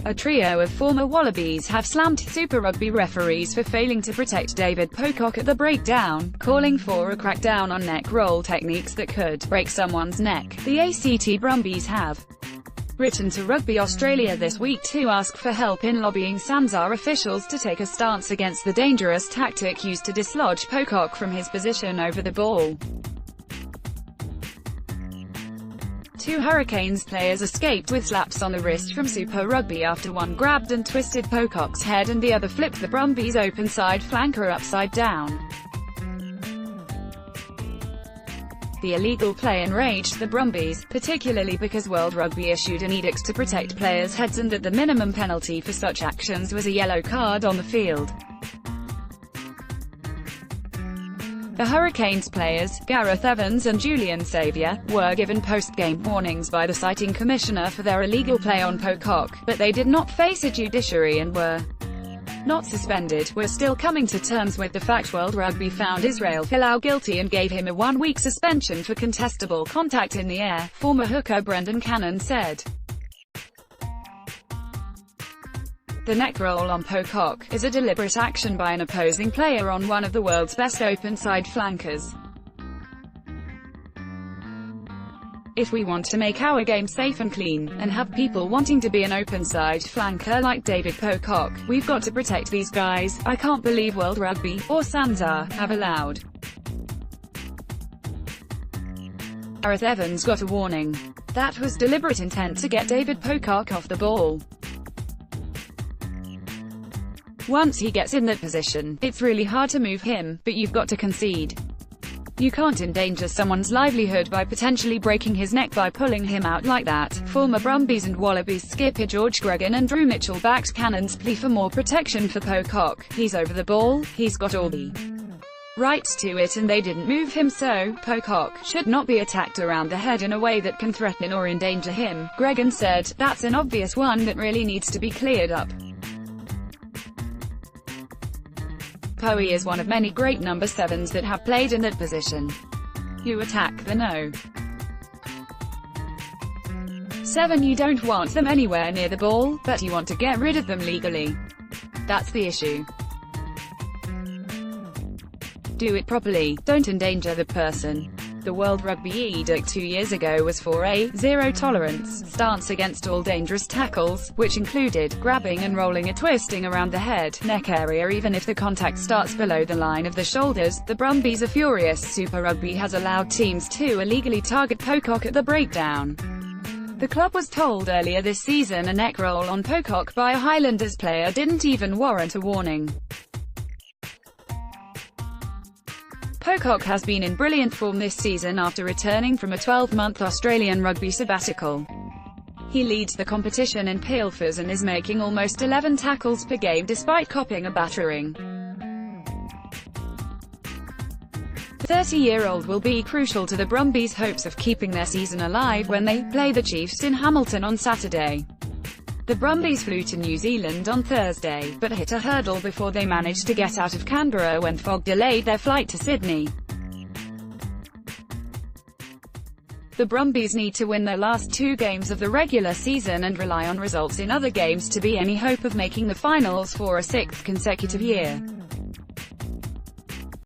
A trio of former Wallabies have slammed Super Rugby referees for failing to protect David Pocock at the breakdown, calling for a crackdown on neck roll techniques that could break someone's neck. The ACT Brumbies have written to Rugby Australia this week to ask for help in lobbying SANZAAR officials to take a stance against the dangerous tactic used to dislodge Pocock from his position over the ball. Two Hurricanes players escaped with slaps on the wrist from Super Rugby after one grabbed and twisted Pocock's head and the other flipped the Brumbies' open-side flanker upside down. The illegal play enraged the Brumbies, particularly because World Rugby issued an edict to protect players' heads and that the minimum penalty for such actions was a yellow card on the field. The Hurricanes players, Gareth Evans and Julian Saviour, were given post-game warnings by the citing commissioner for their illegal play on Pocock, but they did not face a judiciary and were not suspended. We're still coming to terms with the fact World Rugby found Israel Folau guilty and gave him a one-week suspension for contestable contact in the air, former hooker Brendan Cannon said. The neck roll on Pocock is a deliberate action by an opposing player on one of the world's best open-side flankers. If we want to make our game safe and clean, and have people wanting to be an open-side flanker like David Pocock, we've got to protect these guys. I can't believe World Rugby, or SANZAAR, have allowed Gareth Evans got a warning. That was deliberate intent to get David Pocock off the ball. Once he gets in that position, it's really hard to move him, but you've got to concede. You can't endanger someone's livelihood by potentially breaking his neck by pulling him out like that. Former Brumbies and Wallabies skipper George Gregan and Drew Mitchell backed Cannon's plea for more protection for Pocock. He's over the ball, he's got all the rights to it and they didn't move him, so Pocock should not be attacked around the head in a way that can threaten or endanger him. Gregan said, "That's an obvious one that really needs to be cleared up. Poe is one of many great number 7s that have played in that position. You attack the no. 7, you don't want them anywhere near the ball, but you want to get rid of them legally. That's the issue. Do it properly, don't endanger the person." The World Rugby edict 2 years ago was for a zero-tolerance stance against all dangerous tackles, which included grabbing and rolling or twisting around the head, neck area even if the contact starts below the line of the shoulders. The Brumbies are furious. Super Rugby has allowed teams to illegally target Pocock at the breakdown. The club was told earlier this season a neck roll on Pocock by a Highlanders player didn't even warrant a warning. Pocock has been in brilliant form this season after returning from a 12-month Australian rugby sabbatical. He leads the competition in pilfers and is making almost 11 tackles per game despite copping a battering. The 30-year-old will be crucial to the Brumbies' hopes of keeping their season alive when they play the Chiefs in Hamilton on Saturday. The Brumbies flew to New Zealand on Thursday, but hit a hurdle before they managed to get out of Canberra when fog delayed their flight to Sydney. The Brumbies need to win their last 2 games of the regular season and rely on results in other games to be any hope of making the finals for a 6th consecutive year.